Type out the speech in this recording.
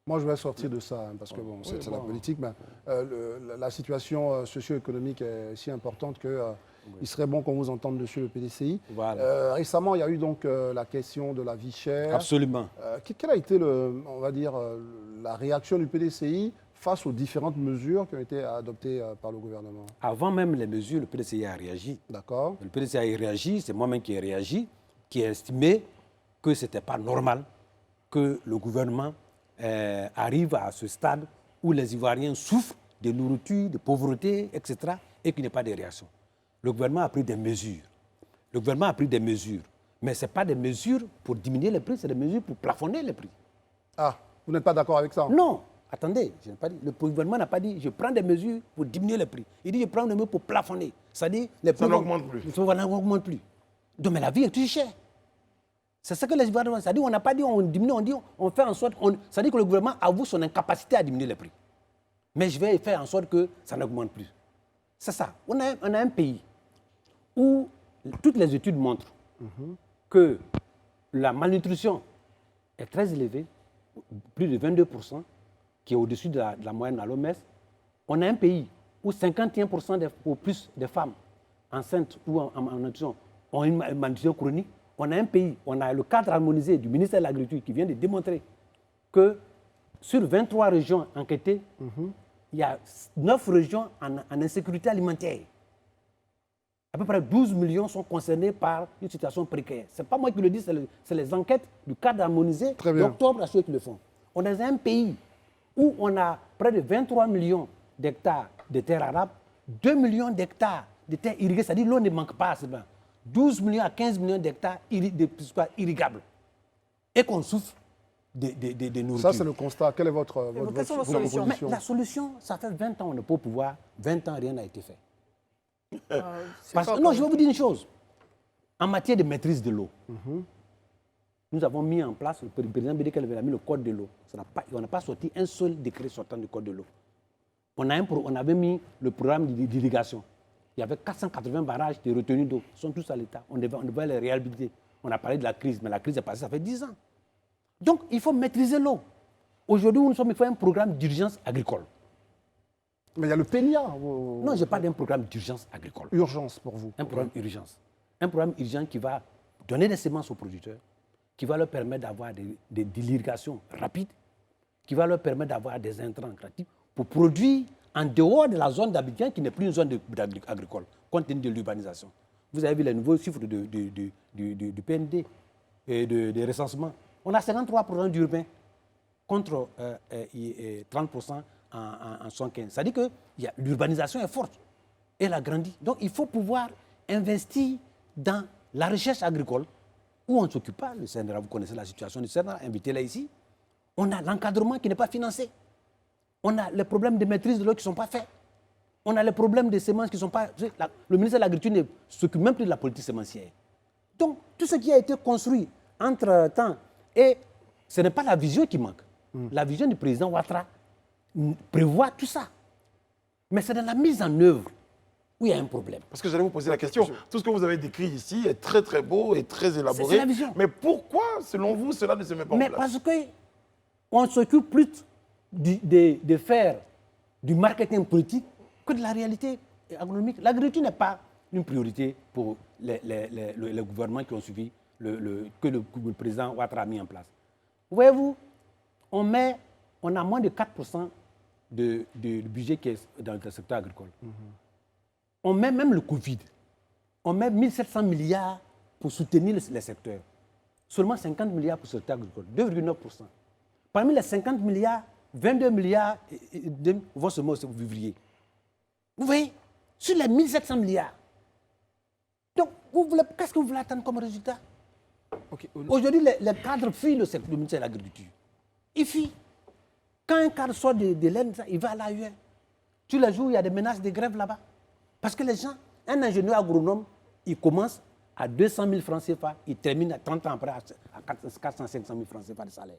Moi, je vais sortir de ça, hein, parce que bon, c'est la politique. Mais, la situation socio-économique est si importante que il serait bon qu'on vous entende dessus le PDCI. Voilà. Récemment, il y a eu donc la question de la vie chère. Absolument. Quelle a été, on va dire, la réaction du PDCI face aux différentes mesures qui ont été adoptées par le gouvernement? Avant même les mesures, le PDCI a réagi. D'accord. Le PDCI a réagi, c'est moi-même qui ai réagi, qui ai estimé que ce n'était pas normal que le gouvernement arrive à ce stade où les Ivoiriens souffrent de nourriture, de pauvreté, etc., et qu'il n'y ait pas de réaction. Le gouvernement a pris des mesures. Le gouvernement a pris des mesures. Mais ce n'est pas des mesures pour diminuer les prix, c'est des mesures pour plafonner les prix. Ah, vous n'êtes pas d'accord avec ça? Non, attendez, je n'ai pas dit. Le gouvernement n'a pas dit je prends des mesures pour diminuer les prix. Il dit je prends des mesures pour plafonner. C'est-à-dire les prix n'augmente plus. Ça n'augmente plus. Donc, mais la vie est plus chère. C'est ça que les Ivoiriens, c'est-à-dire on n'a pas dit on diminue, on dit on fait en sorte, c'est-à-dire que le gouvernement avoue son incapacité à diminuer les prix. Mais je vais faire en sorte que ça n'augmente plus. C'est ça. On a un pays où toutes les études montrent que la malnutrition est très élevée, plus de 22%, qui est au-dessus de la moyenne à l'OMS. On a un pays où 51% ou plus de femmes enceintes ou en nutrition ont une malnutrition chronique. On a un pays, on a le cadre harmonisé du ministère de l'Agriculture qui vient de démontrer que sur 23 régions enquêtées, il y a 9 régions en insécurité alimentaire. À peu près 12 millions sont concernés par une situation précaire. Ce n'est pas moi qui le dis, c'est les enquêtes du cadre harmonisé d'octobre à ceux qui le font. On est un pays où on a près de 23 millions d'hectares de terres arables, 2 millions d'hectares de terres irriguées, c'est-à-dire l'eau ne manque pas assez bien. 12 millions à 15 millions d'hectares irrigables. Et qu'on souffre de nourriture. Ça, c'est le constat. Quelle est votre solution? Mais la solution, ça fait 20 ans, on n'est pas au pouvoir. 20 ans, rien n'a été fait. Non, je vais vous dire une chose. En matière de maîtrise de l'eau, nous avons mis en place, le président Bédékel avait mis le code de l'eau. On n'a pas sorti un seul décret sortant du code de l'eau. On avait mis le programme d'irrigation. Il y avait 480 barrages de retenue d'eau. Ils sont tous à l'État. On devait les réhabiliter. On a parlé de la crise, mais la crise est passée, ça fait 10 ans. Donc, il faut maîtriser l'eau. Aujourd'hui, il faut un programme d'urgence agricole. Mais il y a le PENIA. Non, je parle d'un programme d'urgence agricole. Urgence pour vous. Un programme urgence. Un programme urgent qui va donner des semences aux producteurs, qui va leur permettre d'avoir de l'irrigation rapide, qui va leur permettre d'avoir des intrants gratuits pour produire en dehors de la zone d'Abidjan qui n'est plus une zone agricole, compte tenu de l'urbanisation. Vous avez vu les nouveaux chiffres du PND et de recensement. On a 53% d'urbains contre 30% en 115. Ça dit que l'urbanisation est forte. Elle a grandi. Donc il faut pouvoir investir dans la recherche agricole où on ne s'occupe pas. Le CNRA, vous connaissez la situation du CNRA, invitez-la ici. On a l'encadrement qui n'est pas financé. On a les problèmes de maîtrise de l'eau qui ne sont pas faits. On a les problèmes de semences qui ne sont pas... Le ministère de l'Agriculture ne s'occupe même plus de la politique sémencière. Donc, tout ce qui a été construit entre-temps, et ce n'est pas la vision qui manque. La vision du président Ouattara prévoit tout ça. Mais c'est dans la mise en œuvre où il y a un problème. Parce que j'allais vous poser la question. Tout ce que vous avez décrit ici est très très beau et très élaboré. C'est la vision. Mais pourquoi, selon vous, cela ne se met pas en place? Mais parce qu'on ne s'occupe plus de faire du marketing politique que de la réalité agronomique. L'agriculture n'est pas une priorité pour les gouvernements qui ont suivi que le président Ouattara a mis en place. Voyez-vous, on a moins de 4% de budget qui est dans le secteur agricole. On met même le Covid. On met 1700 milliards pour soutenir les secteurs. Seulement 50 milliards pour le secteur agricole, 2,9%. Parmi les 50 milliards, 22 milliards vont se mettre au vivrier. Vous voyez, sur les 1700 milliards. Donc, qu'est-ce que vous voulez attendre comme résultat? Aujourd'hui, les cadres fuient le ministère de l'Agriculture. Ils fuient. Quand un cadre sort de l'aide, il va à l'ailleurs. Tous les jours, il y a des menaces de grève là-bas. Parce que les gens, un ingénieur agronome, il commence à 200 000 francs CFA, il termine à 30 ans après à 400 500 000 francs CFA de salaire.